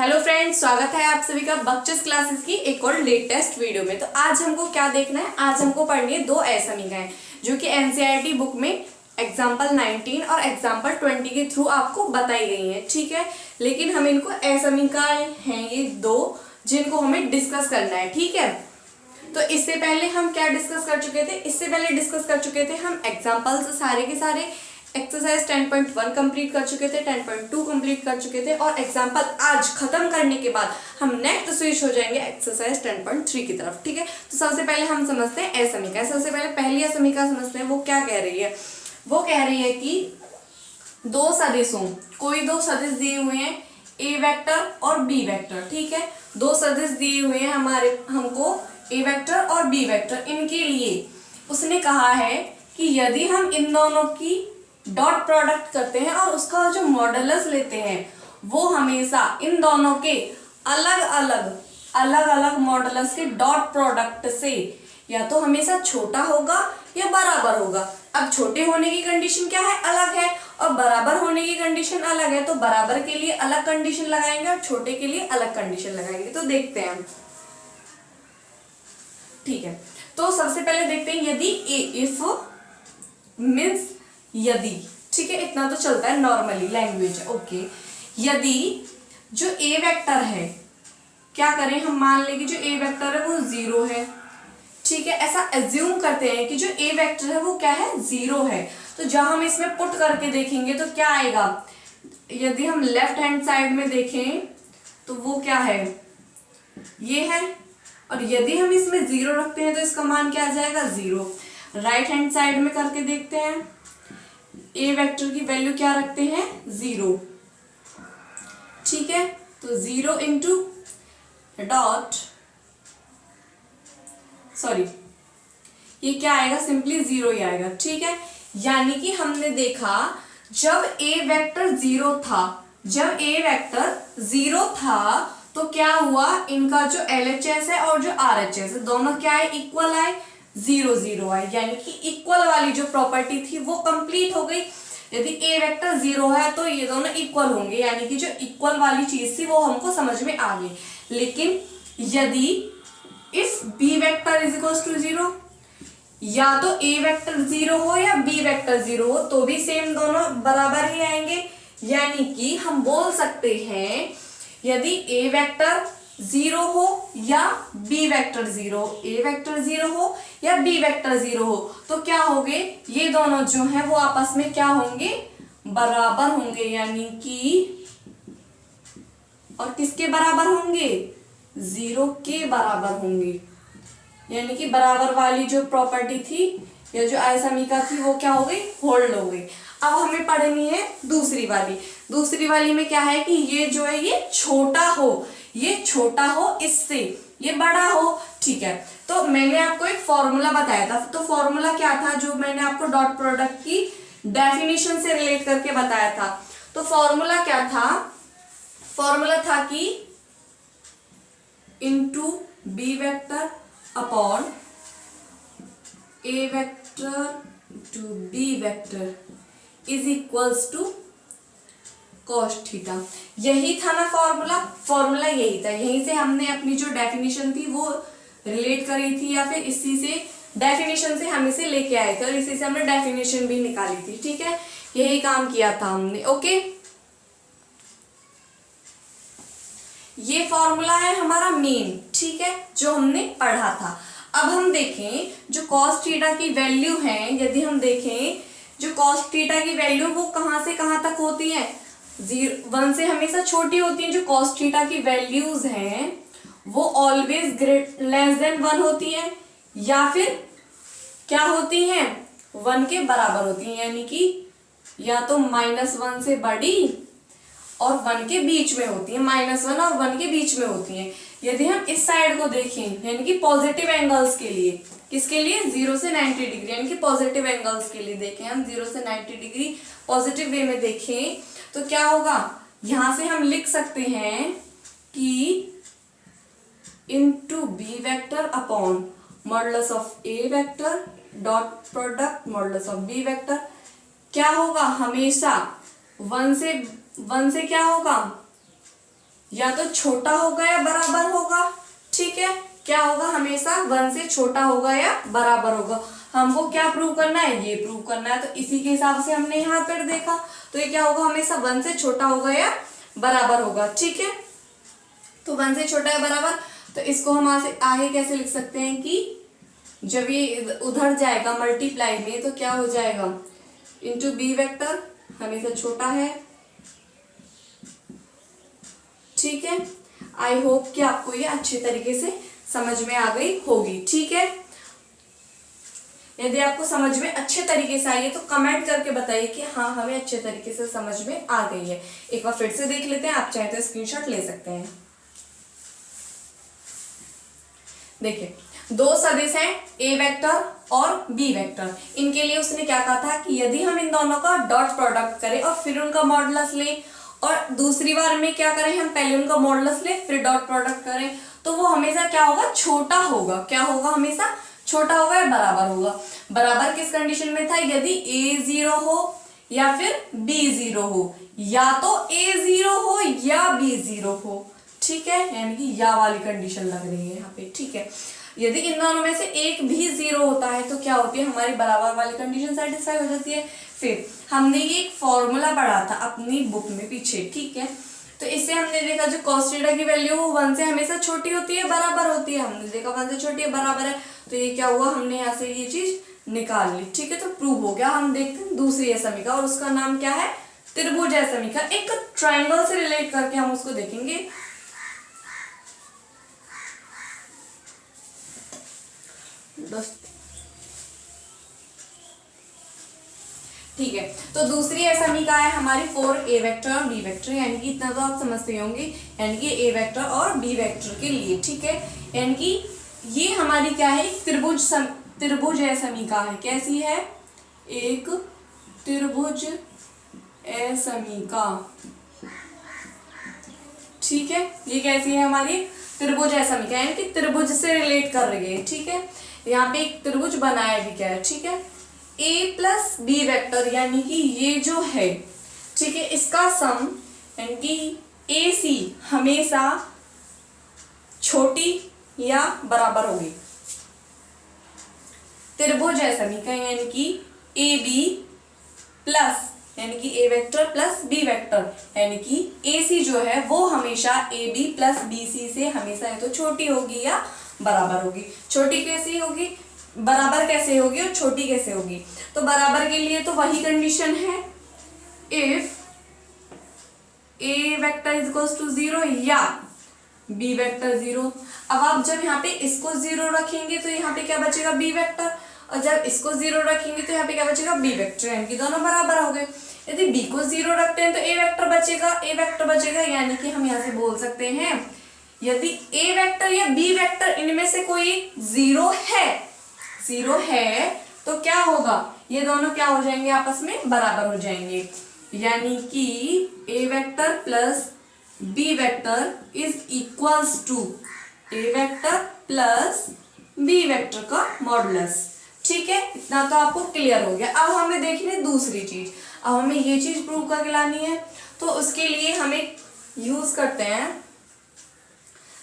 Hello friends, स्वागत है आप सभी का बक्चस क्लासेस की एक और लेटेस्ट वीडियो में। तो आज हमको क्या देखना है, आज हमको पढ़नी है दो असमीकाएं जो कि एनसीईआरटी बुक में एग्जाम्पल 19 और एग्जाम्पल 20 के थ्रू आपको बताई गई हैं। ठीक है, लेकिन हम इनको असमीकाएं हैं ये दो जिनको हमें डिस्कस करना है। ठीक है, तो इससे पहले हम क्या डिस्कस कर चुके थे, इससे पहले डिस्कस कर चुके थे हम एग्जाम्पल्स सारे के सारे। एक्सरसाइज 10.1 कंप्लीट कर चुके थे, 10.2 कंप्लीट कर चुके थे और एग्जाम्पल आज खत्म करने के बाद हम नेक्स्ट स्विच हो जाएंगे एक्सरसाइज 10.3 की तरफ। ठीक है, तो सबसे पहले हम समझते हैं असमीका। सबसे पहले पहली असमीका समझते हैं, वो क्या कह रही है। वो कह रही है कि दो सदिशों, कोई दो सदिश दिए हुए हैं ए वेक्टर और बी वेक्टर। ठीक है, दो सदिश दिए हुए हैं हमको ए वेक्टर और बी वेक्टर। इनके लिए उसने कहा है कि यदि हम इन दोनों की डॉट प्रोडक्ट करते हैं और उसका जो मॉडुलस लेते हैं वो हमेशा इन दोनों के अलग अलग मॉडुलस के डॉट प्रोडक्ट से या तो हमेशा छोटा होगा या बराबर होगा। अब छोटे होने की कंडीशन क्या है, अलग है, और बराबर होने की कंडीशन अलग है। तो बराबर के लिए अलग कंडीशन लगाएंगे और छोटे के लिए अलग कंडीशन लगाएंगे। तो देखते हैं हम। ठीक है, तो सबसे पहले देखते हैं यदि इफ मीन्स यदि। ठीक है, इतना तो चलता है नॉर्मली लैंग्वेज। ओके, यदि जो ए वेक्टर है, क्या करें हम, मान लें कि जो ए वेक्टर है वो 0 है। ठीक है, ऐसा एज्यूम करते हैं कि जो ए वेक्टर है वो क्या है, 0 है। तो जब हम इसमें पुट करके देखेंगे तो क्या आएगा, यदि हम लेफ्ट हैंड साइड में देखें तो वो क्या है, ये है। और यदि हम इसमें 0 रखते हैं तो इसका मान क्या आ जाएगा, 0। राइट हैंड साइड में करके देखते हैं, ए वेक्टर की वैल्यू क्या रखते हैं, 0। ठीक है, तो 0 इंटू डॉट, सॉरी ये क्या आएगा, सिंपली 0 ही आएगा। ठीक है, यानी कि हमने देखा जब ए वेक्टर 0 था, जब ए वेक्टर 0 था तो क्या हुआ, इनका जो LHS है और जो RHS है दोनों क्या है, इक्वल आए, 0 0 आए। यानी कि इक्वल वाली जो प्रॉपर्टी थी वो कंप्लीट हो गई। यदि ए वेक्टर 0 है तो ये दोनों इक्वल होंगे, यानी कि जो इक्वल वाली चीज थी वो हमको समझ में आ गई। लेकिन यदि if B vector is equal to 0, या तो ए वेक्टर 0 हो या बी वेक्टर 0 हो तो भी सेम दोनों बराबर ही आएंगे। यानी कि हम बोल सकते हैं यदि ए वेक्टर 0 हो या बी वेक्टर 0, ए वेक्टर 0 हो या बी वेक्टर 0 हो तो क्या होंगे, ये दोनों जो हैं वो आपस में क्या होंगे, बराबर होंगे। यानी कि और किसके बराबर होंगे, 0 के बराबर होंगे। यानी कि बराबर वाली जो प्रॉपर्टी थी या जो असमीका थी वो क्या हो गई, होल्ड हो गई। अब हमें पढ़नी है दूसरी वाली। दूसरी वाली में क्या है कि ये जो है ये छोटा हो, ये छोटा हो इससे, ये बड़ा हो। ठीक है, तो मैंने आपको एक फॉर्मूला बताया था। तो फॉर्मूला क्या था जो मैंने आपको डॉट प्रोडक्ट की डेफिनेशन से रिलेट करके बताया था। तो फॉर्मूला क्या था, फॉर्मूला था कि into B vector upon A vector to B vector is equals to cos theta. यही था ना फॉर्मूला, फॉर्मूला यही था। यहीं से हमने अपनी जो डेफिनेशन थी वो रिलेट करी थी, या फिर इसी से डेफिनेशन से हम इसे लेके आए थे और इसी से हमने डेफिनेशन भी निकाली थी। ठीक है, यही काम किया था हमने। ओके, ये फॉर्मूला है हमारा मेन। ठीक है, जो हमने पढ़ा था। अब हम देखें जो cos थीटा की वैल्यू है, यदि हम देखें जो cos थीटा की वैल्यू वो कहां से कहां तक होती है, 1 से हमेशा छोटी होती है। जो cos थीटा की वैल्यूज हैं वो ऑलवेज लेस देन 1 होती है, या फिर क्या होती हैं, 1 के बराबर होती हैं। यानी कि या तो -1 से बड़ी और 1 के बीच में होती है, -1 और 1 के बीच में होती हैं। यदि हम इस साइड को देखें, यानी कि पॉजिटिव एंगल्स के लिए, किसके लिए, 0 से 90 डिग्री, यानी कि पॉजिटिव एंगल्स के लिए देखें हम, 0 से 90 डिग्री पॉजिटिव वे में देखें तो क्या होगा, यहां से हम लिख सकते हैं कि into B vector upon modulus of A vector dot product modulus of B vector क्या होगा, हमेशा 1 से क्या होगा, या तो छोटा होगा या बराबर होगा, ठीक है। क्या होगा, हमेशा 1 से छोटा होगा या बराबर होगा। हमको क्या प्रूव करना है, ये प्रूव करना है, तो इसी के हिसाब से हमने यहाँ पर देखा। तो ये क्या होगा, हमेशा 1 से छोटा होगा या बराबर होगा, ठीक है। तो 1 से छोटा है बराबर, तो इसको हम आगे कैसे लिख सकते हैं कि जब ये उधर जाएगा मल्टीप्लाई में तो क्या हो जाएगा, इंटू बी वेक्टर हमेशा छोटा है, ठीक है। आई होप कि आपको ये अच्छे तरीके से समझ में आ गई होगी, ठीक है। यदि आपको समझ में अच्छे तरीके से आई है तो कमेंट करके बताइए कि हाँ हमें अच्छे तरीके से समझ में आ गई है। एक बार फिर से देख लेते हैं, आप चाहे तो स्क्रीनशॉट ले सकते हैं। देखिए, दो सदिश हैं ए वेक्टर और बी वेक्टर। इनके लिए उसने क्या कहा था कि यदि हम इन दोनों का डॉट प्रोडक्ट करें और फिर उनका मॉडुलस लें, और दूसरी बार में क्या करें, हम पहले उनका मॉडुलस लें फिर डॉट प्रोडक्ट करें, तो वो हमेशा क्या होगा, छोटा होगा। क्या होगा, हमेशा छोटा होगा या बराबर होगा। बराबर किस कंडीशन में था, यदि a 0 हो या फिर b 0 हो, या तो a 0 हो या b 0 हो, ठीक है। यानी कि या वाली कंडीशन लग रही है यहाँ पे, ठीक है। यदि इन दोनों में से एक भी 0 होता है तो क्या होती है, हमारी बराबर वाली कंडीशन सेटिस्फाई हो जाती है। फिर हमने ये एक फॉर्मूला पढ़ा था अपनी बुक में पीछे, ठीक है। तो इससे हमने देखा जो cos थीटा की वैल्यू 1 से हमेशा छोटी होती है, बराबर होती है। हमने देखा 1 से छोटी है, बराबर है, तो ये क्या हुआ, हमने यहाँ से ये चीज निकाल ली, ठीक है। तो प्रूव हो गया। हम देखते हैं दूसरी असमीका, और उसका नाम क्या है, त्रिभुज असमीका। एक ट्राइंगल से रिलेट करके हम उसको देखेंगे। ठीक है, तो दूसरी असमीका है हमारी 4a वेक्टर और b वेक्टर, यानी कि इतना तो आप समझते होंगे, यानी कि a वेक्टर और b वेक्टर के लिए, ठीक है। यानी कि ये हमारी क्या है, त्रिभुज असमीका है। कैसी है, एक त्रिभुज असमीका, ठीक है। ये कैसी है, हमारी त्रिभुज असमीका, यानी कि त्रिभुज से रिलेट कर रही है, ठीक है। यहाँ पे एक त्रिभुज बनाया भी क्या है, ठीक है। a प्लस बी वेक्टर, यानी कि ये जो है, ठीक है, इसका सम यानी कि AC हमेशा छोटी या बराबर होगी। त्रिभुज असमीका यानी कि AB प्लस यानी कि a vector plus b vector, यानी कि AC जो है वो हमेशा AB प्लस BC से हमेशा या तो छोटी होगी या बराबर होगी। छोटी कैसी होगी, बराबर कैसे होगी और छोटी कैसे होगी। तो बराबर के लिए तो वही कंडीशन है, if a vector is equals to 0 या b वेक्टर 0। अब आप जब यहाँ पे इसको 0 रखेंगे तो यहाँ पे क्या बचेगा, b वेक्टर, और जब इसको 0 रखेंगे तो यहाँ पे क्या बचेगा, b वेक्टर, यानी कि दोनों बराबर हो गए। यदि b को 0 रखते हैं तो a वेक्टर बचेगा, यानी कि हम यहाँ से बोल सकते हैं यदि a वेक्टर या b वेक्टर इनमें से कोई 0 है तो क्या होगा, ये दोनों क्या हो जाएंगे, आपस में बराबर हो जाएंगे। यानी कि a vector plus b vector is equals to a vector plus b vector का मॉडुलस, ठीक है। इतना तो आपको क्लियर हो गया। अब हमें देखनी है दूसरी चीज। अब हमें ये चीज प्रूव करके लानी है, तो उसके लिए हमें यूज करते हैं,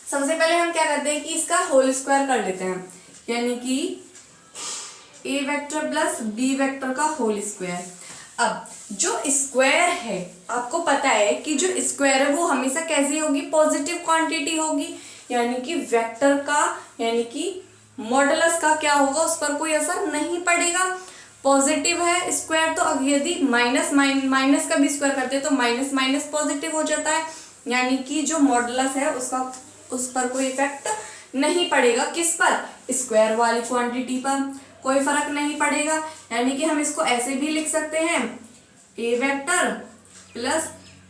सबसे पहले हम क्या करते हैं कि इसका होल स्क्वायर कर लेते हैं, यानी कि a vector plus b vector का होल स्क्वायर। अब जो स्क्वायर है, आपको पता है कि जो स्क्वायर है वो हमेशा कैसी होगी, पॉजिटिव क्वांटिटी होगी, यानी कि वेक्टर का यानी कि मॉडुलस का क्या होगा, उस पर कोई असर नहीं पड़ेगा। पॉजिटिव है स्क्वायर, तो यदि माइनस का भी स्क्वायर करते हैं तो माइनस माइनस पॉजिटिव हो जाता है, यानी कि जो मॉडुलस है उसका उस पर कोई इफेक्ट नहीं पड़ेगा। किस पर, स्क्वायर वाली क्वांटिटी पर कोई फर्क नहीं पड़ेगा। यानी कि हम इसको ऐसे भी लिख सकते हैं, a vector plus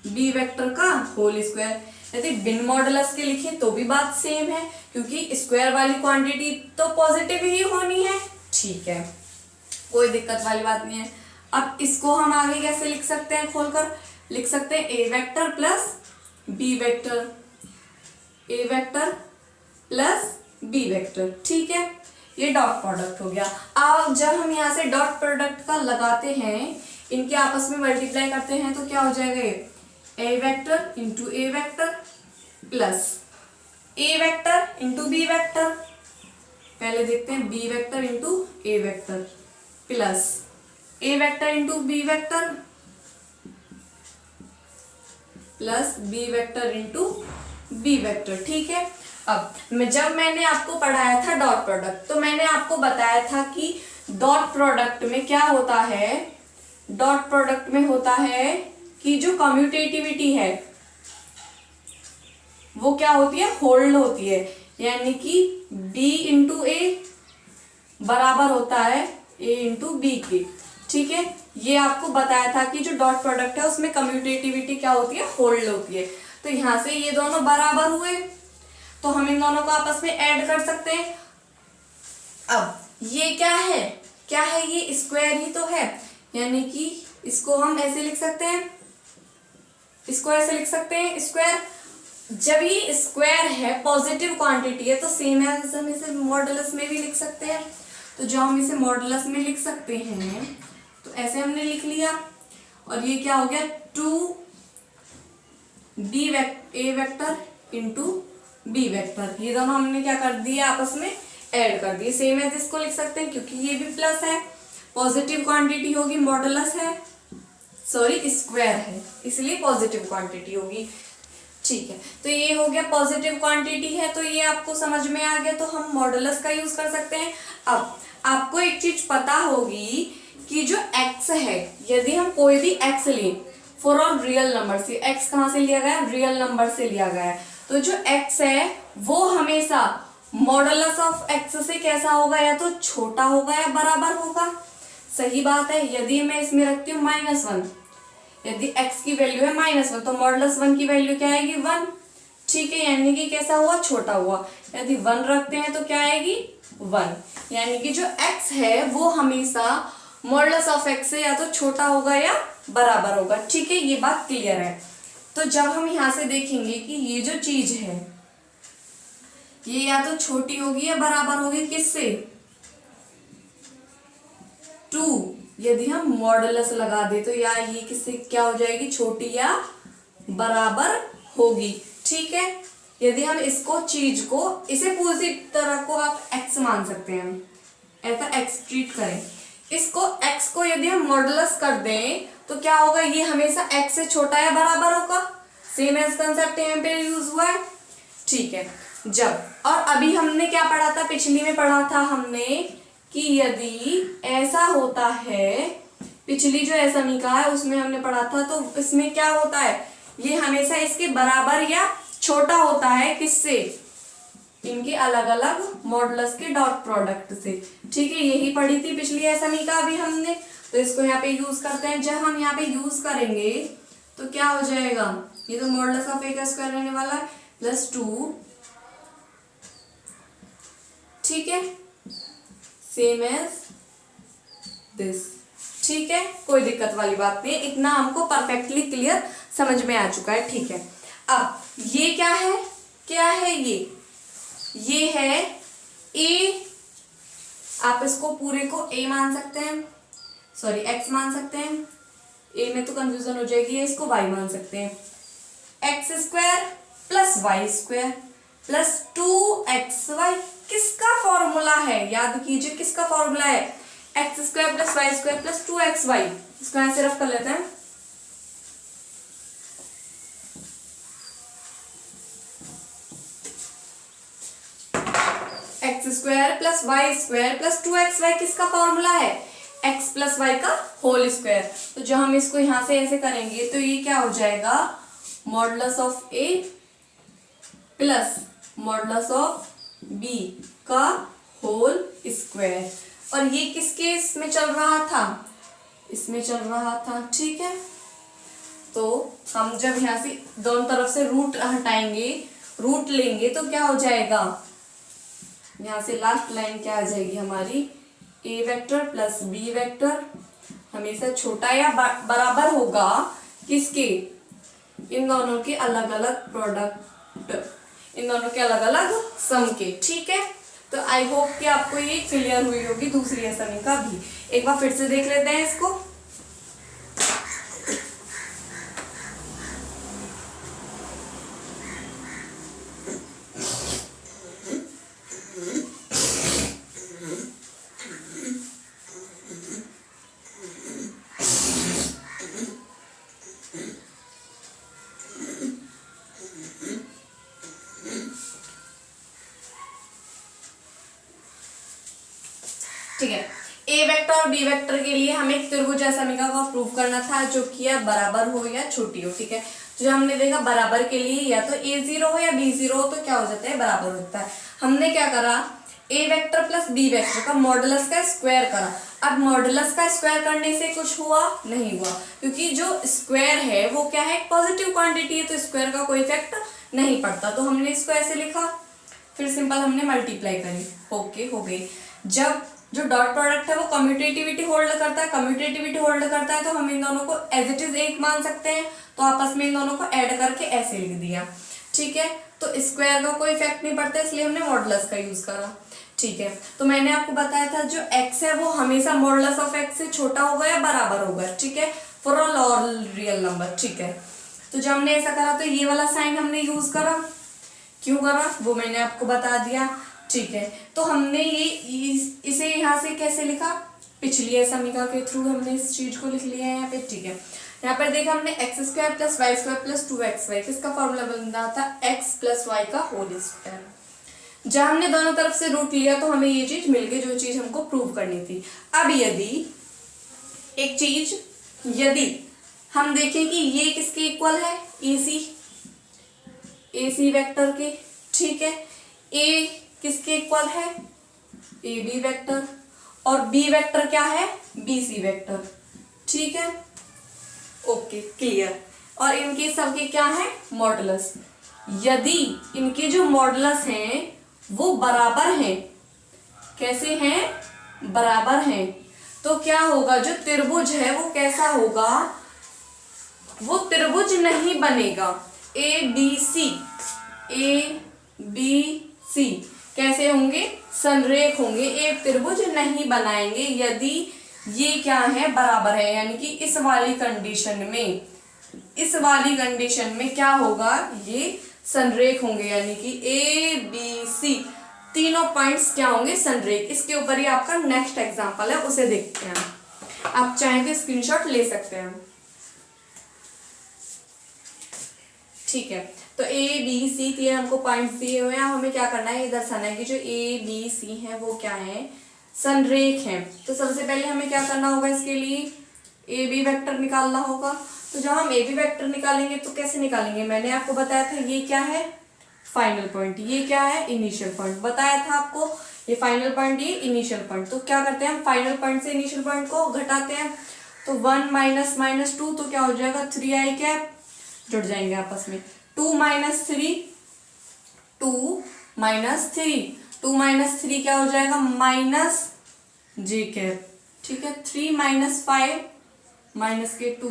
b vector का होल स्क्वायर। यदि बिन मॉडुलस के लिखें तो भी बात सेम है, क्योंकि स्क्वायर वाली क्वांटिटी तो पॉजिटिव ही होनी है, ठीक है, कोई दिक्कत वाली बात नहीं है। अब इसको हम आगे कैसे लिख सकते हैं, खोलकर लिख सकते हैं a vector plus b vector, a vector plus b vector, ठीक है। ये डॉट प्रोडक्ट हो गया। अब जब हम यहाँ से डॉट प्रोडक्ट का लगाते हैं, इनके आपस में मल्टीप्लाई करते हैं तो क्या हो जाएगा, a vector into a vector plus A vector into B vector, पहले देखते हैं B vector into A vector, plus A vector into B vector plus B vector into B vector. ठीक है, अब जब मैंने आपको पढ़ाया था डॉट प्रोडक्ट, तो मैंने आपको बताया था कि डॉट प्रोडक्ट में क्या होता है, डॉट प्रोडक्ट में होता है कि जो कम्यूटेटिविटी है वो क्या होती है, होल्ड होती है, यानी कि b इंटू ए बराबर होता है a इंटू बी के। ठीक है, ये आपको बताया था कि जो डॉट प्रोडक्ट है उसमें कम्यूटेटिविटी क्या होती है, होल्ड होती है। तो यहां से ये दोनों बराबर हुए तो हम इन दोनों को आपस में ऐड कर सकते हैं। अब ये क्या है, क्या है, ये स्क्वायर ही तो है, यानी कि इसको हम ऐसे लिख सकते हैं, इसको ऐसे लिख सकते हैं स्क्वायर। जब ये स्क्वायर है, पॉजिटिव क्वांटिटी है, तो सेम है हम इसे मॉडुलस में भी लिख सकते हैं। तो जो हम इसे मॉडुलस में लिख सकते हैं, तो ऐसे हमने लिख लिया, और ये क्या हो गया, 2b ए वेक्टर इंटू बी वेक्टर, ये दोनों हमने क्या कर दिया, आपस में ऐड कर दिए। सेम है इसको लिख सकते हैं क्योंकि ये भी प्लस है, पॉजिटिव क्वांटिटी होगी, मॉडुलस है, सॉरी स्क्वायर है, इसलिए पॉजिटिव क्वांटिटी होगी। ठीक है, तो ये हो गया पॉजिटिव क्वांटिटी है, तो ये आपको समझ में आ गया, तो हम मॉडुलस का यूज कर सकते हैं। अब आपको एक चीज पता होगी कि जो x है, यदि हम कोई भी x लें फॉर ऑल रियल नंबर से, x कहाँ से लिया गया, रियल नंबर से लिया गया है, तो जो x है वो हमेशा मॉडुलस ऑफ x से कैसा होगा, या तो छोटा होगा या बराबर होगा। सही बात है, यदि मैं इसमें रखती हूँ -1, यदि x की वैल्यू है -1 तो मॉडुलस 1 की वैल्यू क्या आएगी, 1। ठीक है, यानी कि कैसा हुआ, छोटा हुआ। यदि 1 रखते हैं तो क्या आएगी, 1, यानी कि जो x है वो हमेशा मॉडुलस ऑफ x से या तो छोटा होगा या बराबर होगा। ठीक है, ये बात क्लियर है। तो जब हम यहां से देखेंगे कि ये जो चीज है ये या तो छोटी होगी या बराबर होगी, किससे, 2, यदि हम मॉडुलस लगा दे तो या ये किससे क्या हो जाएगी, छोटी या बराबर होगी। ठीक है, यदि हम इसको चीज को, इसे पूरी तरह को आप x मान सकते हैं, ऐसा x ट्रीट करें, इसको x को यदि हम मॉडुलस कर दें तो क्या होगा, ये हमेशा x से छोटा या बराबर होगा। सेम एज कंसेप्ट यहाँ पे यूज हुआ है। ठीक है, जब, और अभी हमने क्या पढ़ा था, पिछली में पढ़ा था हमने कि यदि ऐसा होता है, पिछली जो समीकरण है उसमें हमने पढ़ा था, तो इसमें क्या होता है, ये हमेशा इसके बराबर या छोटा होता है, किससे, इनके अलग अलग मॉडुलस के डॉट प्रोडक्ट से। ठीक है, यही पढ़ी थी पिछली समीकरण अभी हमने, तो इसको यहाँ पे यूज करते हैं। जब हम यहाँ पे यूज करेंगे तो क्या हो जाएगा, ये तो मॉडुलस ऑफ ए का स्क्वायर रहने वाला है, +2। ठीक है, सेम एज दिस। ठीक है, कोई दिक्कत वाली बात नहीं, इतना हमको परफेक्टली क्लियर समझ में आ चुका है। ठीक है, अब ये क्या है, क्या है ये है a, आप इसको पूरे को a मान सकते हैं, सॉरी x मान सकते हैं, a में तो कंफ्यूजन हो जाएगी, इसको y मान सकते हैं, x² + y² + 2xy किसका फॉर्मूला है, याद कीजिए किसका फॉर्मूला है, x² + y² + 2xy। इसको यहां से रफ कर लेते हैं, x² + y² + 2xy किसका फॉर्मूला है, x + y का होल स्क्वायर। तो जब हम इसको यहां से ऐसे करेंगे तो ये क्या हो जाएगा, modulus of a plus modulus of b का होल स्क्वायर। और ये किसके इसमें चल रहा था, इसमें चल रहा था। ठीक है, तो हम जब यहाँ से दोनों तरफ से रूट हटाएंगे, रूट लेंगे, तो क्या हो जाएगा, यहाँ से लास्ट लाइन क्या आ जाएगी हमारी, a vector plus b vector हमेशा छोटा या बराबर होगा किसके, इन दोनों के अलग अलग प्रोडक्ट, इन दोनों के अलग अलग सम के। ठीक है, तो आई होप कि आपको ये क्लियर हुई होगी दूसरी असाइनमेंट का भी। एक बार फिर से देख लेते हैं इसको। ठीक है। ए वेक्टर और बी वेक्टर के लिए हमें एक त्रिभुज समीकरण को प्रूव करना था, जो कि या बराबर हो या छोटी हो। ठीक है, जो हमने देखा बराबर के लिए या तो ए जीरो हो या बी जीरो हो तो क्या हो जाता है, बराबर होता है। हमने क्या करा, ए वेक्टर प्लस बी वेक्टर का मॉडुलस का स्क्वायर करा। अब मॉडुलस का स्क्वायर करने से कुछ हुआ नहीं हुआ, क्योंकि जो स्क्वायर है वो क्या है, पॉजिटिव क्वांटिटी है, तो स्क्वायर का कोई इफेक्ट नहीं पड़ता। तो हमने इसको ऐसे लिखा, फिर सिंपल हमने मल्टीप्लाई करी, ओके हो गई। जब जो डॉट प्रोडक्ट है वो कम्यूटेटिविटी होल्ड करता है, कम्यूटेटिविटी होल्ड करता है, तो हम इन दोनों को एज इट इज एक मान सकते हैं, तो आपस में इन दोनों को ऐड करके ऐसे लिख दिया। ठीक है, तो स्क्वायर का कोई इफेक्ट नहीं पड़ता, इसलिए हमने मॉडुलस का यूज करा। ठीक है, तो मैंने आपको बताया था जो x है वो हमेशा मॉडुलस ऑफ x से छोटा होगा या बराबर होगा। ठीक है, फॉर ऑल रियल नंबर। ठीक है, तो जब हमने ऐसा करा तो ये वाला साइन हमने यूज करा, क्यों करा वो मैंने आपको बता दिया। ठीक है, तो हमने इसे यहाँ से कैसे लिखा, पिछली समीकरण के थ्रू हमने इस चीज को लिख लिया है यहाँ पे। ठीक है, यहाँ पर देखा हमने X square plus Y square plus 2xy, किसका फॉर्मूला बन था, x प्लस वाई का होल स्क्वायर। जब हमने दोनों तरफ से रूट लिया तो हमें ये चीज मिल गई, जो चीज हमको प्रूव करनी थी। अब यदि हम देखें कि ये किसके इक्वल है, AC वेक्टर के। ठीक है, A किसके इक्वल है, AB वेक्टर, और B वेक्टर क्या है, BC वेक्टर। ठीक है, ओके क्लियर। और इनके सबके क्या है, मॉडुलस। यदि इनके जो मॉडुलस हैं वो बराबर हैं, कैसे हैं, बराबर हैं, तो क्या होगा, जो त्रिभुज है वो कैसा होगा, वो त्रिभुज नहीं बनेगा। ABC कैसे होंगे, संरेख होंगे, एक त्रिभुज नहीं बनाएंगे यदि ये क्या है, बराबर है। यानी कि इस वाली कंडीशन में क्या होगा, ये संरेख होंगे, यानी कि ABC तीनों पॉइंट्स क्या होंगे, संरेख। इसके ऊपर ही आपका नेक्स्ट एग्जांपल है, उसे देखते हैं। आप चाहें तो स्क्रीनशॉट ले सकते हैं। ठीक है, तो ABC तीन हमको पॉइंट्स दिए हुए हैं। हमें क्या करना है, ये दर्शाना है कि जो ABC है वो क्या है, संरेख है। तो सबसे पहले हमें क्या करना होगा, इसके लिए AB वेक्टर निकालना होगा। तो जब हम AB वेक्टर निकालेंगे तो कैसे निकालेंगे, मैंने आपको बताया था ये क्या है, फाइनल पॉइंट, ये क्या है, इनिशियल पॉइंट। बताया था आपको ये फाइनल पॉइंट, ये इनिशियल पॉइंट। तो क्या करते हैं हम, फाइनल पॉइंट से इनिशियल पॉइंट को घटाते हैं। तो 1 माइनस माइनस 2 तो क्या हो जाएगा, 3i कैप, जुड़ जाएंगे आपस में। 2 माइनस 3 क्या हो जाएगा, माइनस j कैप। ठीक है, 3 माइनस 5 माइनस के 2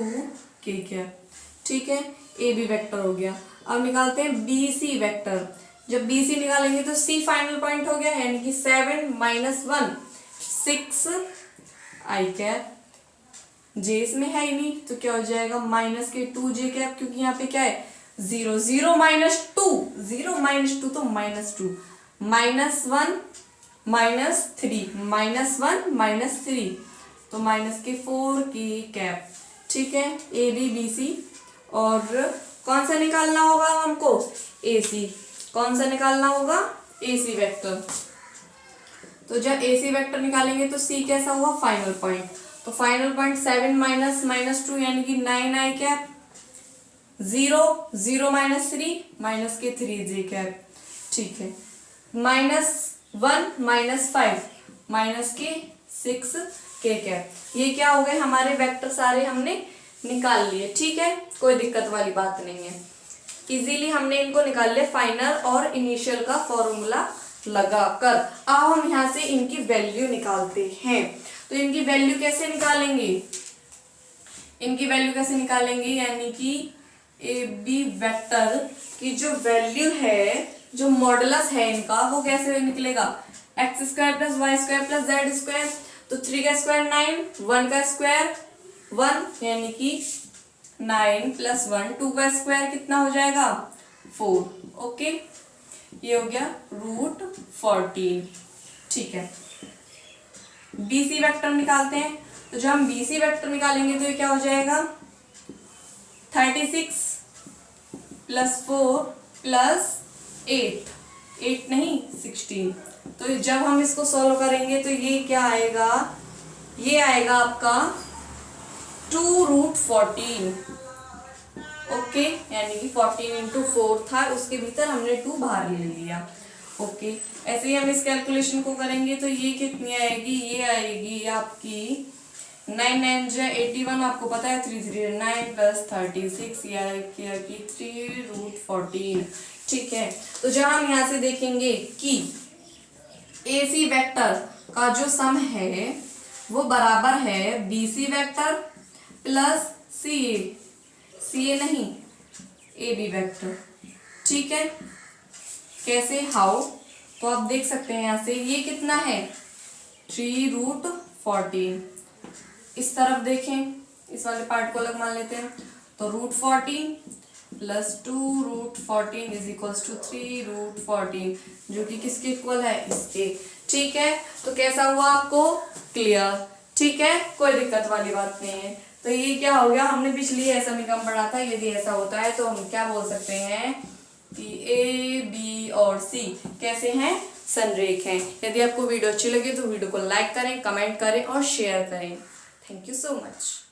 k कैप। ठीक है, AB वेक्टर हो गया। अब निकालते हैं BC वेक्टर। जब BC निकालेंगे तो C फाइनल पॉइंट हो गया, यानी कि 7 माइनस 1 6i कैप। j इसमें है ही नहीं तो क्या हो जाएगा, माइनस के 2j कैप, क्योंकि यहाँ पे क्या है, 0 माइनस 2 तो -2, -1 -3 तो माइनस के 4k कैप। ठीक है, ABBC। और कौन सा निकालना होगा हमको, AC। कौन सा निकालना होगा, AC वेक्टर। तो जब AC वेक्टर निकालेंगे तो C कैसा हुआ, फाइनल पॉइंट। तो फाइनल पॉइंट 7 माइनस -2 यानी कि 9i कैप, 0 माइनस 3 माइनस के 3j कैप। ठीक है, -1 माइनस 5 माइनस के 6k कैप। ये क्या हो गए, हमारे वेक्टर सारे हमने निकाल लिए। ठीक है, कोई दिक्कत वाली बात नहीं है, इजीली हमने इनको निकाल लिया फाइनल और इनिशियल का फॉर्मूला लगाकर। अब हम यहाँ से इनकी वैल्यू निकालते हैं। तो इनकी वैल्यू कैसे निकालेंगे, यानी कि AB वेक्टर की जो वैल्यू है, जो मॉडुलस है इनका, वो कैसे निकलेगा, x square plus Y square plus Z square. तो 3 का स्क्वायर 9, 1 का स्क्वायर 1 यानी कि 9 प्लस 1, 2 का स्क्वायर कितना हो जाएगा, 4। ओके, ये हो गया √14। ठीक है, BC वेक्टर निकालते हैं। तो जब हम BC वेक्टर निकालेंगे तो ये क्या हो जाएगा, 36 प्लस 4 प्लस 8 8 नहीं 16। तो जब हम इसको सॉल्व करेंगे तो ये क्या आएगा, ये आएगा आपका 2√14। ओके, यानी कि 14 इंटू 4 था, उसके भीतर हमने 2 बाहर ले लिया। ओके, ऐसे ही हम इस कैलकुलेशन को करेंगे तो ये कितनी आएगी, ये आएगी आपकी 9 9 जा 81, आपको पता है 3 3 9 प्लस 36, ये आएगी 3√14। ठीक है, तो जब हम यहाँ से देखेंगे कि AC वेक्टर का जो सम है वो बराबर है BC वेक्टर प्लस CA नहीं AB वेक्टर। ठीक है, कैसे, हाउ, तो आप देख सकते हैं यहाँ से ये कितना है 3√14। इस तरफ देखें, इस वाले पार्ट को अलग मान लेते हैं, तो √14 प्लस 2√14 इज इक्वल्स टू 3√14, जो कि किसके इक्वल है, इसके। ठीक है, तो कैसा हुआ आपको, क्लियर। ठीक है, कोई दिक्कत वाली बात नहीं है। तो ये क्या हो गया, हमने पिछली समीकरण पढ़ा था, यदि ऐसा होता है तो हम क्या बोल सकते हैं कि A, B और C कैसे हैं, संरेख हैं। यदि आपको वीडियो अच्छी लगे तो वीडियो को लाइक करें, कमेंट करें और शेयर करें। Thank you so much.